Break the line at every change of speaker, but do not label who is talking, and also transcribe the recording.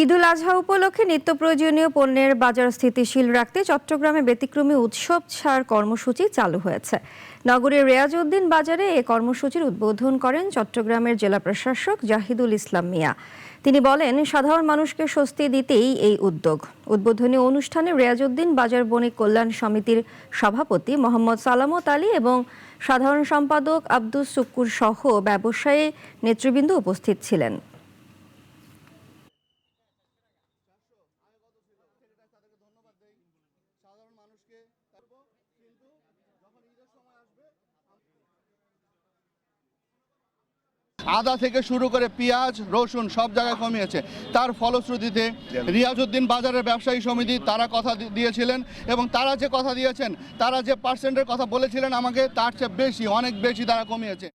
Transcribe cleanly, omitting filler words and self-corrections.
ঈদুল আজহা উপলক্ষে নিত্য প্রয়োজনীয় পণ্যের বাজার স্থিতিশীল রাখতে চট্টগ্রামে ব্যতিক্রমী উৎসব ছাড় কর্মসূচি চালু হয়েছে। নগরের রেয়াজউদ্দিন বাজারে এ কর্মসূচির উদ্বোধন করেন চট্টগ্রামের জেলা প্রশাসক জাহিদুল ইসলাম মিয়া। তিনি বলেন, সাধারণ মানুষকে স্বস্তি দিতেই এই উদ্যোগ। উদ্বোধনী অনুষ্ঠানে রেয়াজউদ্দিন বাজার বণিক কল্যাণ সমিতির সভাপতি মোহাম্মদ সালামত আলী এবং সাধারণ সম্পাদক আব্দুস শুক্কুর সহ ব্যবসায়ী নেতৃবৃন্দ উপস্থিত ছিলেন।
আদা থেকে শুরু করে পেঁয়াজ রসুন সব জায়গায় কমিয়েছে। তার ফলশ্রুতিতে রিয়াজউদ্দিন বাজারের ব্যবসায়ী সমিতি তারা কথা দিয়েছিলেন এবং তারা যে কথা দিয়েছেন, তারা যে পার্সেন্টের কথা বলেছিলেন আমাকে, তার চেয়ে বেশি, অনেক বেশি তারা কমিয়েছে।